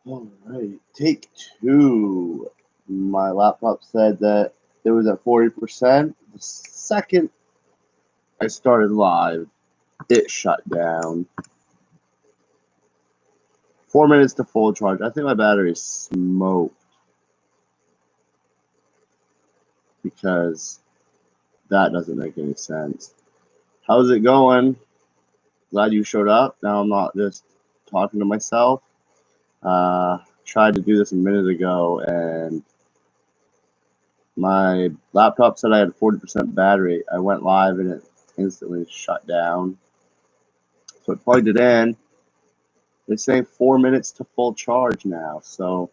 All right, take two. My laptop said that it was at 40%. The second I started live, it shut down. 4 minutes to full charge. I think my battery is smoked because that doesn't make any sense. How's it going? Glad you showed up. Now I'm not just talking to myself. Tried to do this a minute ago, and my laptop said I had 40% battery. I went live, and it instantly shut down. So it plugged it in. They're saying 4 minutes to full charge now. So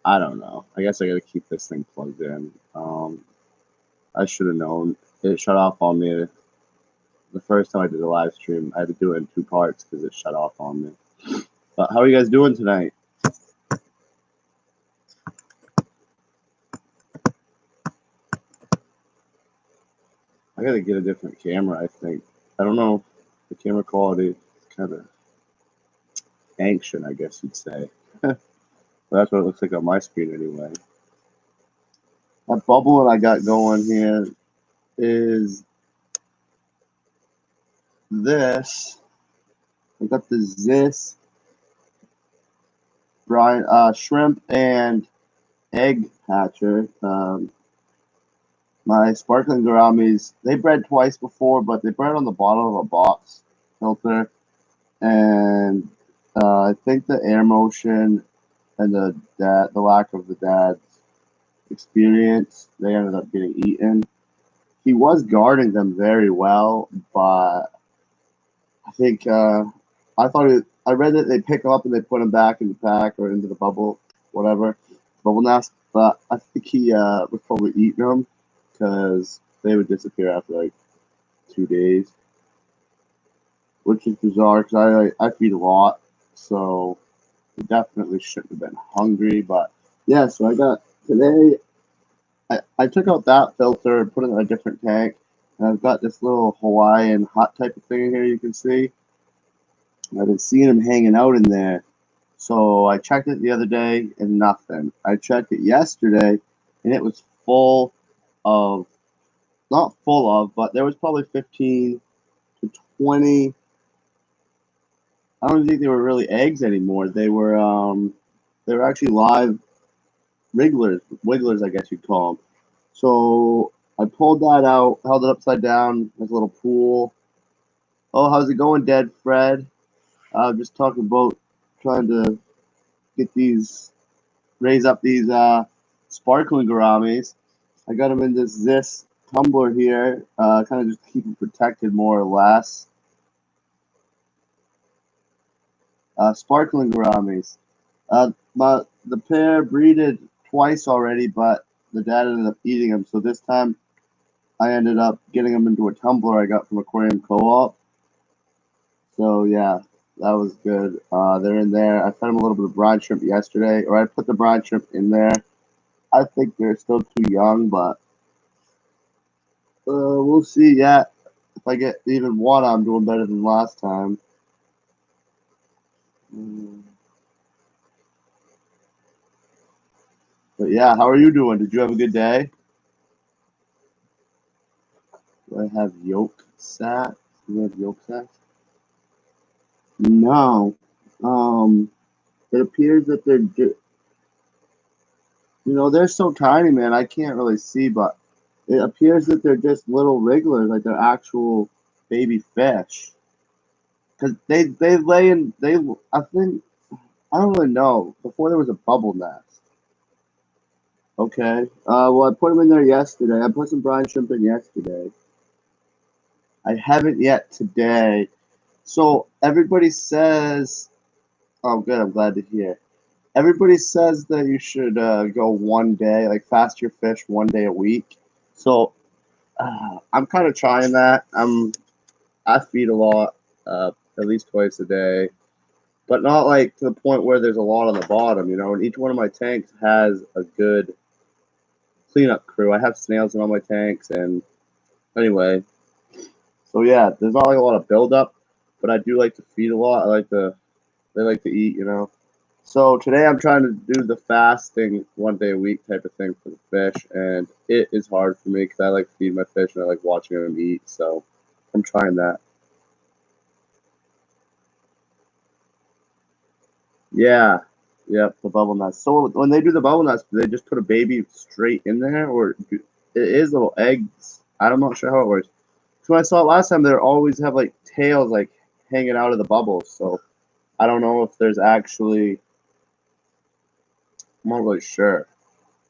I don't know. I guess I got to keep this thing plugged in. I should have known. It shut off on me the first time I did a live stream. I had to do it in two parts because it shut off on me. But how are you guys doing tonight? I got to get a different camera, I think. I don't know. The camera quality is kind of ancient, I guess you'd say. But that's what it looks like on my screen anyway. That bubble that I got going here is this. I got the Zis shrimp and egg hatcher. My sparkling gouramis, they bred twice before, but they bred on the bottom of a box filter. And I think the air motion and the lack of the dad's experience, they ended up getting eaten. He was guarding them very well, but I think I read that they pick them up and they put them back in the pack or into the bubble, whatever, bubble nest. But I think he was probably eating them because they would disappear after like 2 days, which is bizarre because I feed a lot, so they definitely shouldn't have been hungry. But yeah, so I got today. I took out that filter and put it in a different tank, and I've got this little Hawaiian hot type of thing in here. You can see. I've been seeing them hanging out in there. So I checked it the other day and nothing. I checked it yesterday and it was full of, not full of, but there was probably 15 to 20. I don't think they were really eggs anymore. They were actually live wigglers, I guess you'd call them. So I pulled that out, held it upside down, like a little pool. Oh, how's it going, Dead Fred? Just talking about trying to get raise up these sparkling gouramis. I got them in this tumbler here, kind of just keep them protected more or less. Sparkling gouramis. But the pair breeded twice already, but the dad ended up eating them. So this time I ended up getting them into a tumbler I got from Aquarium Co-op. So yeah, that was good. They're in there. I fed them a little bit of brine shrimp yesterday, or I put the brine shrimp in there. I think they're still too young, but we'll see. Yeah, if I get even one, I'm doing better than last time. But yeah, how are you doing? Did you have a good day? Do I have yolk sack? Do you have yolk sacks? No. Um, it appears that they're so tiny, man. I can't really see, but it appears that they're just little wrigglers, like they're actual baby fish. Cause they lay in I think I don't really know. Before there was a bubble nest. Okay. Well, I put them in there yesterday. I put some brine shrimp in yesterday. I haven't yet today. So everybody says, oh, good. I'm glad to hear. Everybody says that you should go one day, like fast your fish 1 day a week. So I'm kind of trying that. I feed a lot, at least twice a day, but not like to the point where there's a lot on the bottom, And each one of my tanks has a good cleanup crew. I have snails in all my tanks, and anyway, so yeah, there's not like a lot of buildup, but I do like to feed a lot. They like to eat. So today I'm trying to do the fasting 1 day a week type of thing for the fish, and it is hard for me because I like feeding my fish and I like watching them eat. So I'm trying that. Yeah, yep, the bubble nuts. So when they do the bubble nuts, do they just put a baby straight in there, or it is little eggs? I'm not sure how it works. So when I saw it last time, they always have like tails like hanging out of the bubbles. So I don't know if there's actually. I'm not really sure.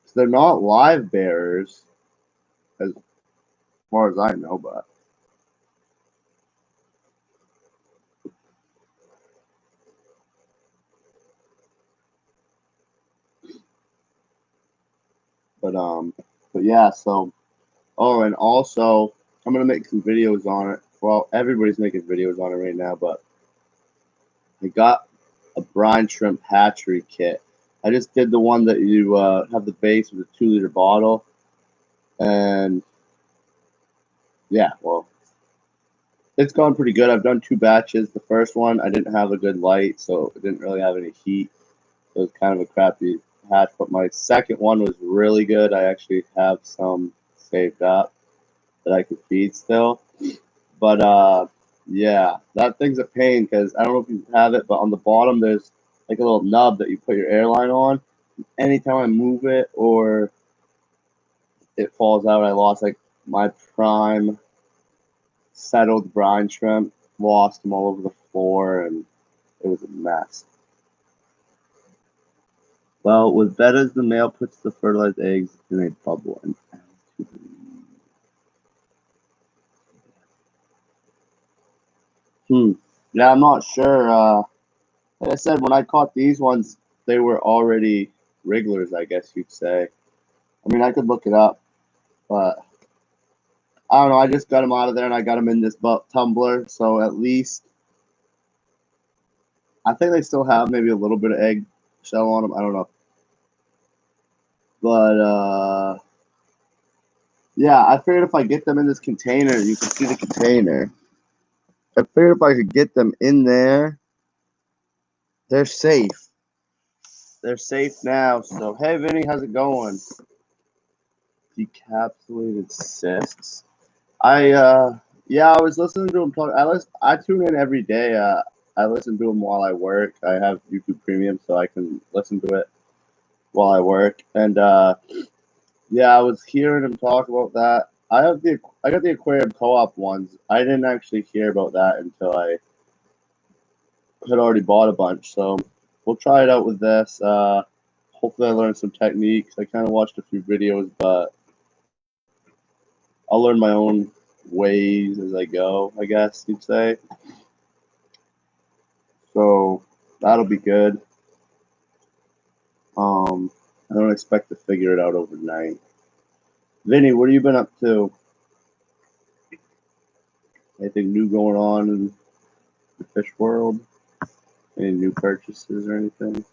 So they're not live bearers, as far as I know, but but yeah. So oh, and also I'm gonna make some videos on it. Well, everybody's making videos on it right now, but I got a brine shrimp hatchery kit. I just did the one that you have the base with a 2 liter bottle, and yeah, well, it's gone pretty good. I've done 2 batches. The first one I didn't have a good light, so it didn't really have any heat. It was kind of a crappy hatch, but my second one was really good. I actually have some saved up that I could feed still. But yeah, that thing's a pain because I don't know if you have it, but on the bottom there's like a little nub that you put your airline on. Anytime I move it or it falls out, I lost like my prime settled brine shrimp. Lost them all over the floor, and it was a mess. Well, with bettas, the male puts the fertilized eggs in a bubble and adds to the. Yeah, I'm not sure. Like I said, when I caught these ones, they were already wrigglers, I guess you'd say. I mean, I could look it up, but I don't know. I just got them out of there and I got them in this tumbler. So at least I think they still have maybe a little bit of egg shell on them. I don't know. But yeah, I figured if I get them in this container, you can see the container. I figured if I could get them in there, they're safe. They're safe now. So, hey, Vinny, how's it going? Decapsulated cysts. Yeah, I was listening to him talk. I tune in every day. I listen to him while I work. I have YouTube Premium, so I can listen to it while I work. And yeah, I was hearing him talk about that. I got the aquarium co-op ones. I didn't actually hear about that until I had already bought a bunch. So we'll try it out with this. Hopefully, I learned some techniques. I kind of watched a few videos, but I'll learn my own ways as I go, I guess you'd say. So that'll be good. I don't expect to figure it out overnight. Vinny, what have you been up to? Anything new going on in the fish world? Any new purchases or anything?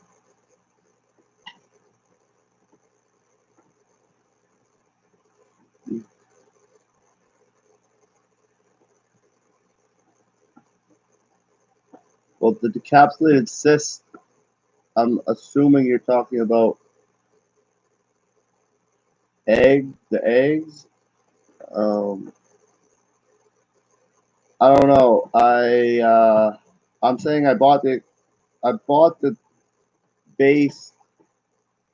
Well, the decapsulated cyst, I'm assuming you're talking about the eggs. Um, I don't know. I'm saying I bought the base,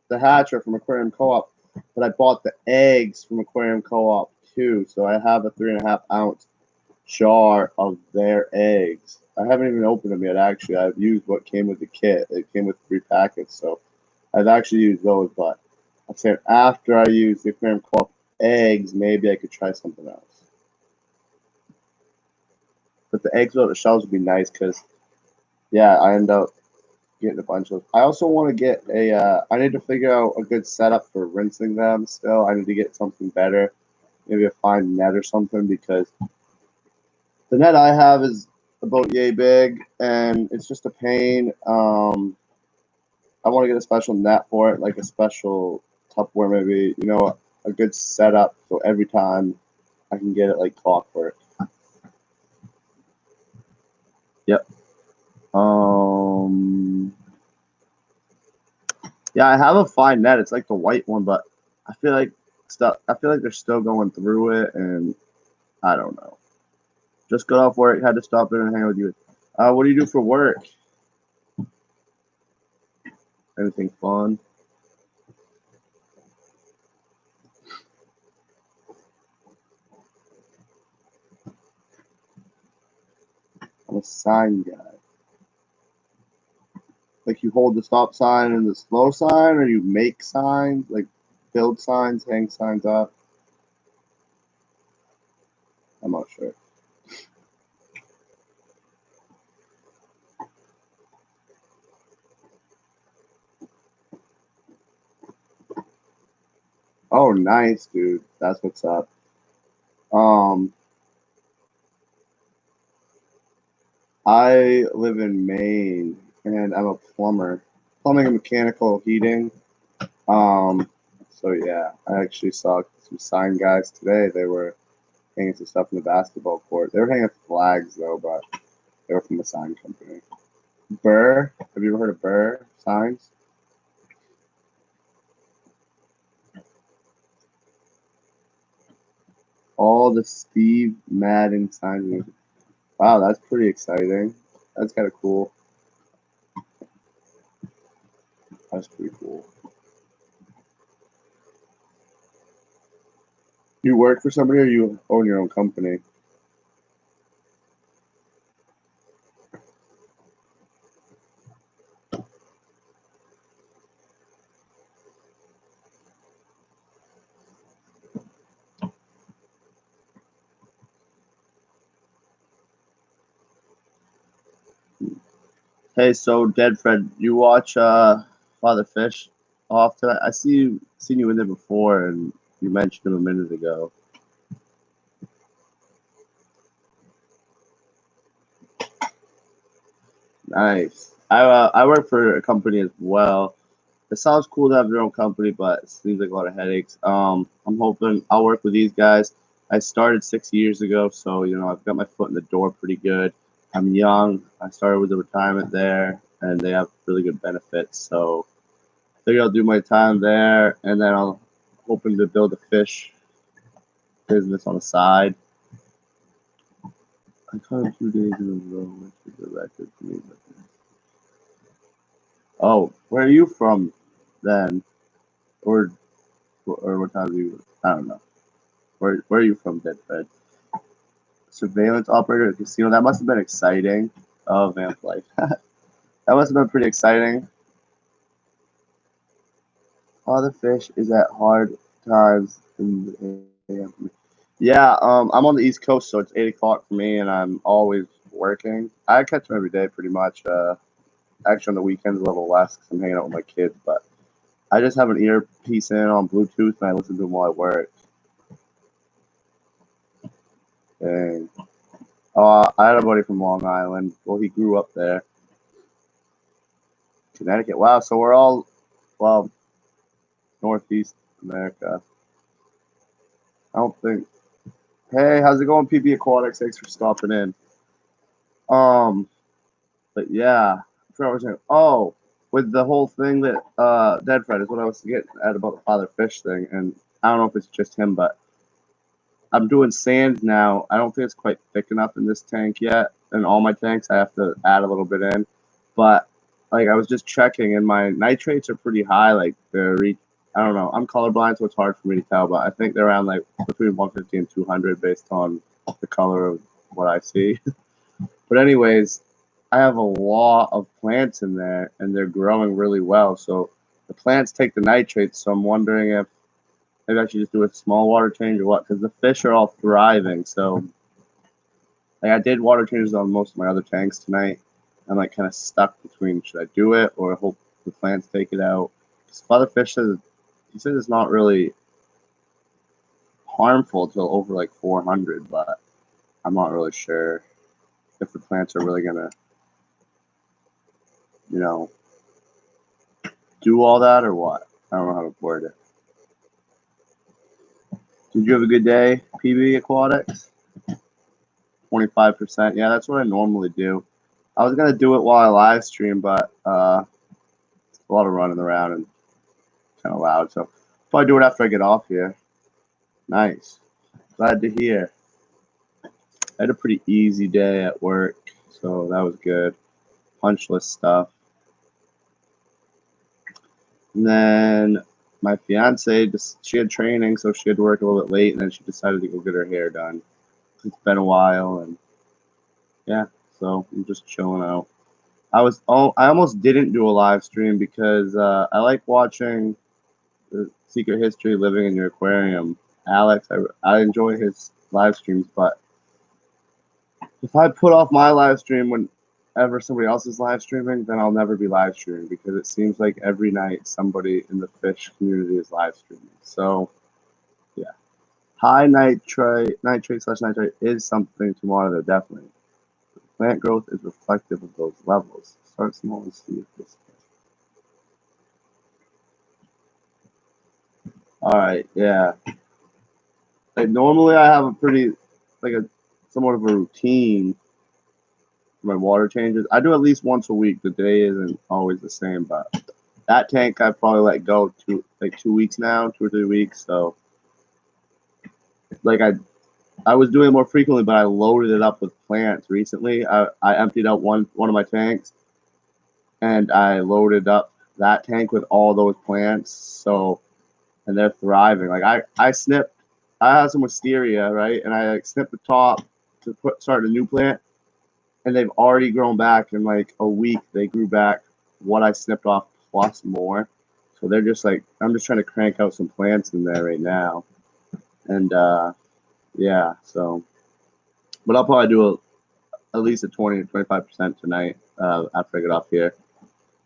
the hatcher from Aquarium Co-op, but I bought the eggs from Aquarium Co-op too. So I have a 3.5 ounce jar of their eggs. I haven't even opened them yet. Actually, I've used what came with the kit. It came with 3 packets, so I've actually used those. But I'm saying after I use the Aquarium Co-op eggs, maybe I could try something else. But the eggs without the shells would be nice because yeah, I end up getting a bunch of. I also want to get a. I need to figure out a good setup for rinsing them. Still, I need to get something better, maybe a fine net or something because the net I have is about yay big and it's just a pain. I want to get a special net for it, like a special Tupperware, maybe a good setup so every time I can get it like clockwork. Yep. Um, Yeah, I have a fine net. It's like the white one, but I feel like I feel like they're still going through it, and I don't know. Just got off work, had to stop in and hang out with you. What do you do for work? Anything fun? I'm a sign guy. Like you hold the stop sign and the slow sign, or you make signs, like build signs, hang signs up. I'm not sure. Oh, nice, dude. That's what's up. Um, I live in Maine, and I'm a plumber, plumbing and mechanical heating. Um, so yeah, I actually saw some sign guys today. They were hanging some stuff in the basketball court. They were hanging flags though, but they were from the sign company. Burr, have you ever heard of Burr signs? All the Steve Madden signs. Wow, that's pretty exciting. That's kind of cool. That's pretty cool. You work for somebody or you own your own company? Hey, so Dead Fred, you watch Father Fish often? I see you seen you in there before, and you mentioned him a minute ago. Nice. I work for a company as well. It sounds cool to have your own company, but it seems like a lot of headaches. I'm hoping I'll work with these guys. I started 6 years ago, so I've got my foot in the door pretty good. I'm young. I started with the retirement there, and they have really good benefits. So I think I'll do my time there, and then I'll hoping to build a fish business on the side. I caught him 2 days in a row, which is a record for me. Oh, where are you from then? Or what time do you? I don't know. Where are you from, Deadfed? Surveillance operator at a casino. That must have been exciting. Oh, vamp life. That must have been pretty exciting. Father Fish is at hard times in the AM. Yeah, I'm on the East Coast, so it's 8 o'clock for me, and I'm always working. I catch them every day, pretty much. Actually, on the weekends a little less because I'm hanging out with my kids. But I just have an earpiece in on Bluetooth, and I listen to them while I work. And I had a buddy from Long Island. Well, he grew up there, Connecticut. Wow, so we're all well Northeast America. I don't think. Hey, how's it going, PB Aquatics? Thanks for stopping in. Um, but yeah, I forgot what I was saying. Oh, with the whole thing that Dead Fred is what I was getting at about the Father Fish thing, and I don't know if it's just him, but I'm doing sand now. I don't think it's quite thick enough in this tank yet. In all my tanks, I have to add a little bit in. But like I was just checking, and my nitrates are pretty high. Like I don't know. I'm colorblind, so it's hard for me to tell. But I think they're around like between 150 and 200 based on the color of what I see. But anyways, I have a lot of plants in there, and they're growing really well. So the plants take the nitrates. So I'm wondering if maybe I should just do a small water change or what? Because the fish are all thriving. So like I did water changes on most of my other tanks tonight. I'm like kind of stuck between should I do it or hope the plants take it out. Because Father Fish says he says it's not really harmful till over like 400, but I'm not really sure if the plants are really gonna you know do all that or what. I don't know how to word it. Did you have a good day, PB Aquatics? 25%. Yeah, that's what I normally do. I was gonna do it while I live stream, but a lot of running around and kind of loud. So probably do it after I get off here. Nice. Glad to hear. I had a pretty easy day at work, so that was good. Punch list stuff. And then my fiance, she had training, so she had to work a little bit late, and then she decided to go get her hair done. It's been a while, and yeah, so I'm just chilling out. I almost didn't do a live stream because I like watching the Secret History Living in Your Aquarium. Alex, I enjoy his live streams, but if I put off my live stream whenever somebody else is live streaming, then I'll never be live streaming because it seems like every night somebody in the fish community is live streaming. So, yeah. High nitrate / nitrate is something to monitor, definitely. Plant growth is reflective of those levels. Start small and see if this. All right, yeah. Like normally I have a pretty, like a somewhat of a routine for my water changes. I do at least once a week. The day isn't always the same, but that tank I probably let go 2 weeks now, 2 or 3 weeks. So like I was doing it more frequently, but I loaded it up with plants recently. I emptied out one of my tanks, and I loaded up that tank with all those plants. So and they're thriving. Like I had some wisteria, right, and I like snipped the top to start a new plant, and they've already grown back in like a week. They grew back what I snipped off plus more. So they're just like I'm just trying to crank out some plants in there right now, and yeah. So, but I'll probably do at least a 20 to 25% tonight after I get off here.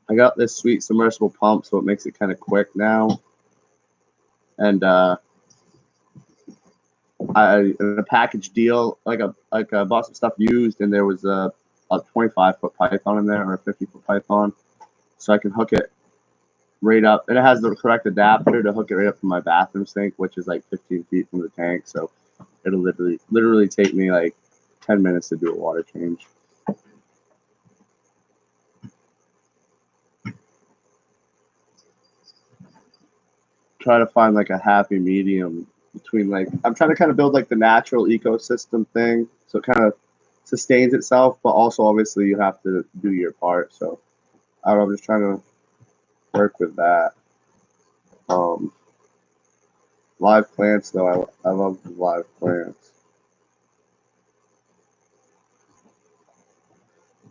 I got this sweet submersible pump, so it makes it kind of quick now, and in a package deal, like I bought some stuff used, and there was a 25-foot python in there or a 50-foot python, so I can hook it right up, and it has the correct adapter to hook it right up to my bathroom sink, which is like 15 feet from the tank. So it'll literally take me like 10 minutes to do a water change. Try to find like a happy medium between like I'm trying to kind of build like the natural ecosystem thing, so it kind of sustains itself, but also obviously you have to do your part. So I'm just trying to work with that. Live plants though, I love live plants.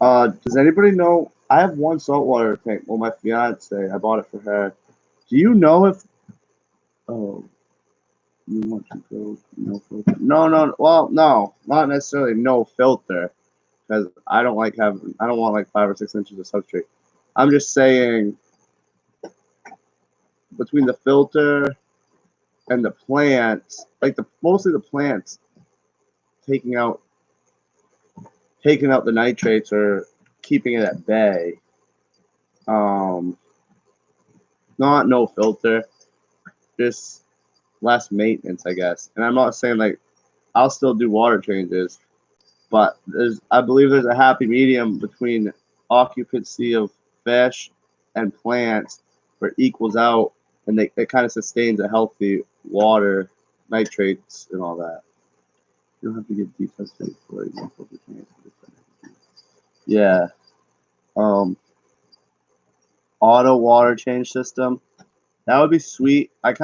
Does anybody know? I have one saltwater tank. Well, my fiance, I bought it for her. Do you know if? Oh, you want to go no filter? No. Well, no, not necessarily no filter, because I don't want like 5 or 6 inches of substrate. I'm just saying between the filter and the plants, like mostly the plants taking out the nitrates or keeping it at bay. Not no filter, just less maintenance, I guess. And I'm not saying like I'll still do water changes, but I believe there's a happy medium between occupancy of fish and plants where it equals out, and it kind of sustains a healthy water, nitrates and all that. You don't have to get deep substrate for it. Yeah. Auto water change system. That would be sweet. I'm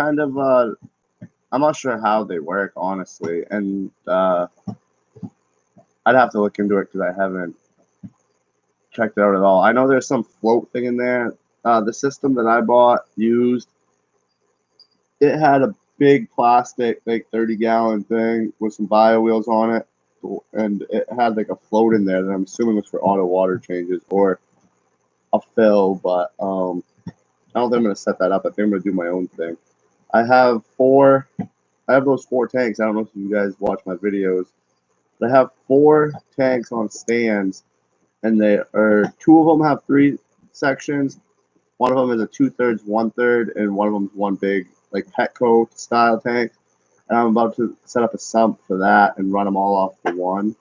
not sure how they work, honestly, and I'd have to look into it because I haven't checked it out at all. I know there's some float thing in there. The system that I bought used, it had a big plastic, like 30-gallon thing with some bio wheels on it, and it had like a float in there that I'm assuming was for auto water changes or a fill, but I don't think I'm gonna set that up. I think I'm gonna do my own thing. I have those 4 tanks. I don't know if you guys watch my videos. But I have 4 tanks on stands, and 2 of them have 3 sections. One of them is a 2/3, 1/3, and one of them is one big like Petco style tank. And I'm about to set up a sump for that and run them all off the one.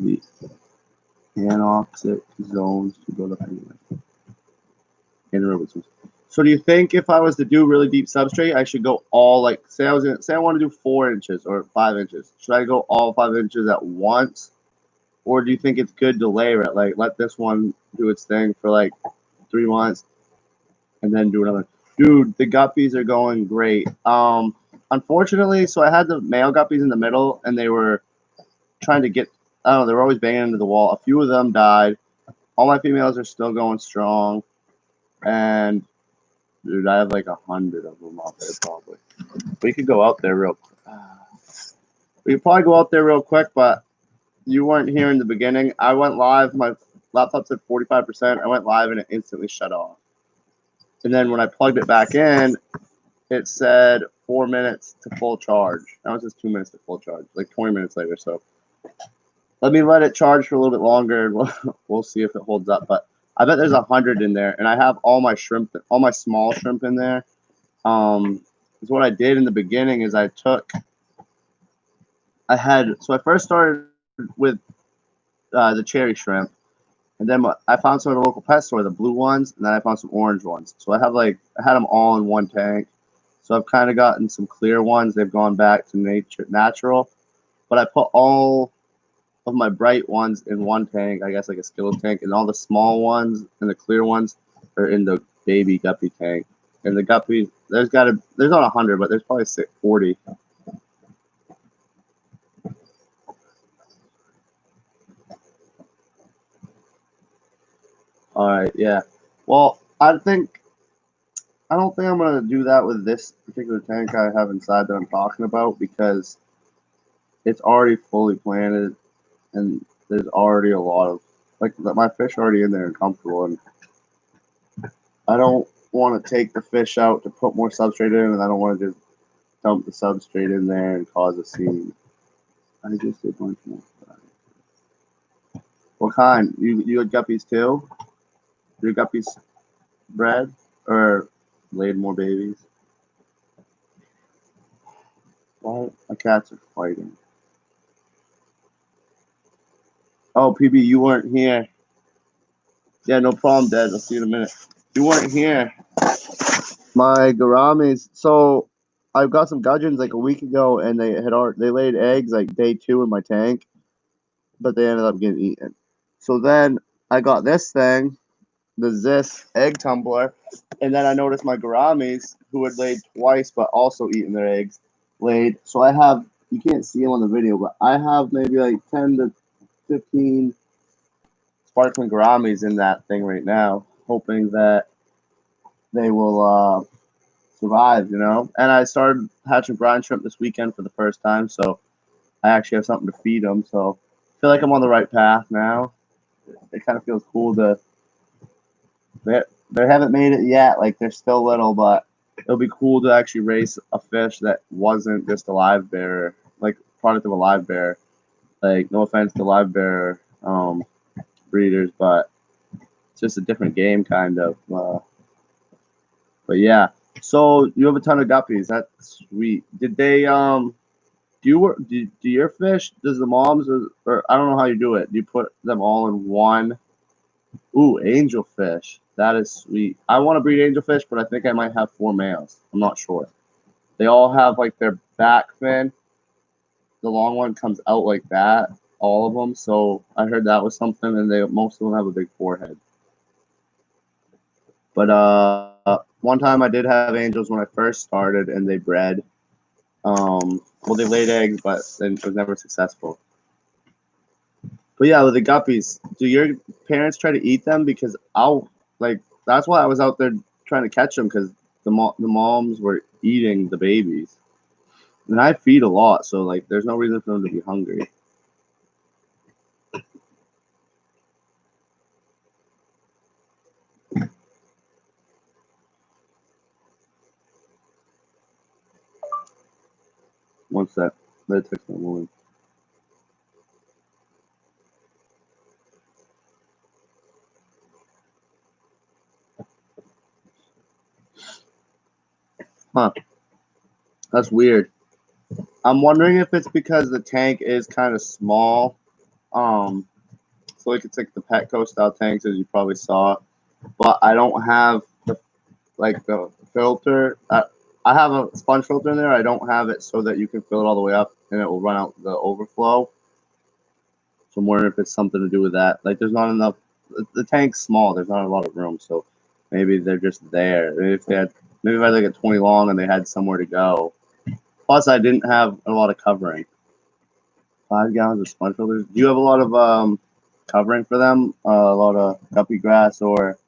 The anoxic zones to build up anyway. So do you think if I was to do really deep substrate, I should go all like say I want to do 4 inches or 5 inches? Should I go all 5 inches at once, or do you think it's good to layer it? Like let this one do its thing for like 3 months, and then do another. Dude, the guppies are going great. Unfortunately, so I had the male guppies in the middle, and they were trying to get. I don't know. They were always banging into the wall. A few of them died. All my females are still going strong, and dude, I have like 100 of them out there probably. We could go out there real. We could probably go out there real quick, but you weren't here in the beginning. I went live. My laptop said 45%. I went live and it instantly shut off. And then when I plugged it back in, it said 4 minutes to full charge. Now it's just 2 minutes to full charge, like 20 minutes later. So let me let it charge for a little bit longer, and we'll see if it holds up. But I bet there's 100 in there, and I have all my shrimp, all my small shrimp in there. Is what I did in the beginning is I first started with the cherry shrimp, and then I found some at a local pet store, the blue ones, and then I found some orange ones. So I had them all in one tank. So I've kind of gotten some clear ones. They've gone back to natural, but I put all of my bright ones in one tank, I guess like a Skittle tank, and all the small ones and the clear ones are in the baby guppy tank. And the guppy, there's not 100, but there's probably 40. All right, yeah. Well, I don't think I'm gonna do that with this particular tank I have inside that I'm talking about because it's already fully planted and there's already a lot of my fish are already in there and comfortable, and I don't want to take the fish out to put more substrate in, and I don't want to just dump the substrate in there and cause a scene. I just did bunch more. What kind? You had guppies too? Your guppies bred or laid more babies? Well, my cats are fighting. Oh, PB, you weren't here. Yeah, no problem, Dad. I'll see you in a minute. You weren't here. My garamis. So I got some gudgeons like a week ago, and they laid eggs like day 2 in my tank, but they ended up getting eaten. So then I got this thing, the Zis egg tumbler, and then I noticed my garamis, who had laid twice but also eaten their eggs, laid. So I have, you can't see them on the video, but I have maybe like 10 to 15 sparkling garamis in that thing right now, hoping that they will survive, you know. And I started hatching brine shrimp this weekend for the first time, so I actually have something to feed them. So I feel like I'm on the right path now. It kind of feels cool to. They haven't made it yet. Like they're still little, but it'll be cool to actually raise a fish that wasn't just a live bearer, like product of a live bearer. Like no offense to live bearer breeders, but it's just a different game, kind of. But yeah, so you have a ton of guppies. That's sweet. Did they do your fish? Does the moms or I don't know how you do it. Do you put them all in one? Ooh, angelfish. That is sweet. I want to breed angelfish, but I think I might have 4 males. I'm not sure. They all have like their back fin. The long one comes out like that. All of them. So I heard that was something, and most of them have a big forehead. But one time I did have angels when I first started, and they bred. Well, they laid eggs, but it was never successful. But yeah, with the guppies, do your parents try to eat them? Because that's why I was out there trying to catch them, because the moms were eating the babies, and I feed a lot, so like there's no reason for them to be hungry. One sec, let text my woman. Huh? That's weird. I'm wondering if it's because the tank is kind of small. So like it's like the Petco style tanks, as you probably saw, but I don't have the like the filter. I have a sponge filter in there. I don't have it so that you can fill it all the way up and it will run out the overflow. So I'm wondering if it's something to do with that. Like there's not enough. The tank's small. There's not a lot of room. So maybe they're just there. Maybe if I had like a 20 long and they had somewhere to go. Plus, I didn't have a lot of covering. 5 gallons of sponge filters. Do you have a lot of covering for them? A lot of guppy grass or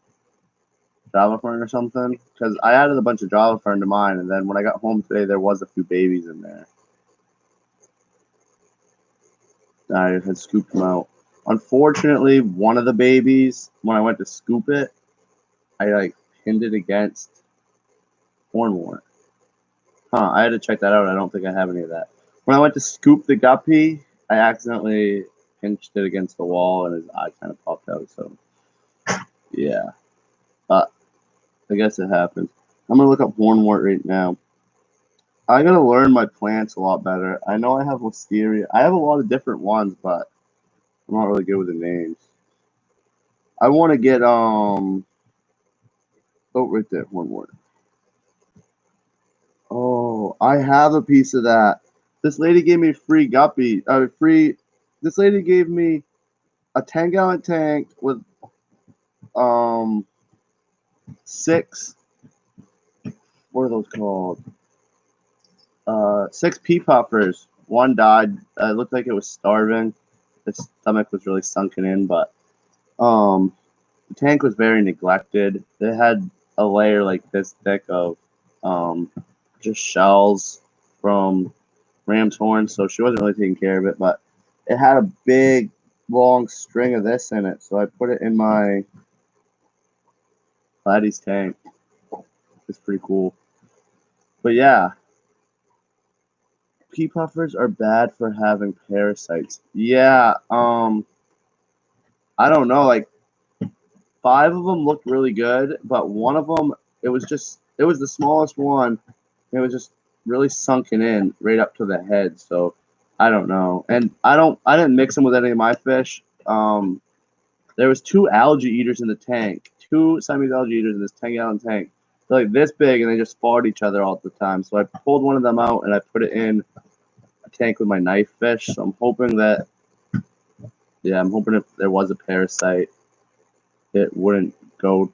Java fern or something? Because I added a bunch of Java fern to mine, and then when I got home today, there was a few babies in there. I had scooped them out. Unfortunately, one of the babies, when I went to scoop it, I like pinned it against hornwort. Huh, I had to check that out. I don't think I have any of that. When I went to scoop the guppy, I accidentally pinched it against the wall and his eye kind of popped out. So, yeah. But I guess it happens. I'm going to look up hornwort right now. I got to learn my plants a lot better. I know I have wisteria. I have a lot of different ones, but I'm not really good with the names. I want to get, oh, right there, hornwort. Oh, I have a piece of that. This lady gave me free guppy. This lady gave me a 10-gallon tank with 6. What are those called? 6 pea puffers. One died. It looked like it was starving. Its stomach was really sunken in, but the tank was very neglected. It had a layer like this thick of just shells from ram's horn, so she wasn't really taking care of it, but it had a big long string of this in it, so I put it in my Laddie's tank. It's pretty cool. But yeah, pea puffers are bad for having parasites. Yeah, I don't know, like 5 of them looked really good, but one of them it was the smallest one. It was just really sunken in right up to the head, so I don't know. And I didn't mix them with any of my fish. There was 2 algae eaters in the tank, 2 Siamese algae eaters in this 10-gallon tank. They're like this big, and they just fought each other all the time. So I pulled one of them out, and I put it in a tank with my knife fish. So I'm hoping if there was a parasite, it wouldn't go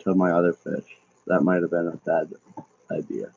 to my other fish. That might have been a bad idea.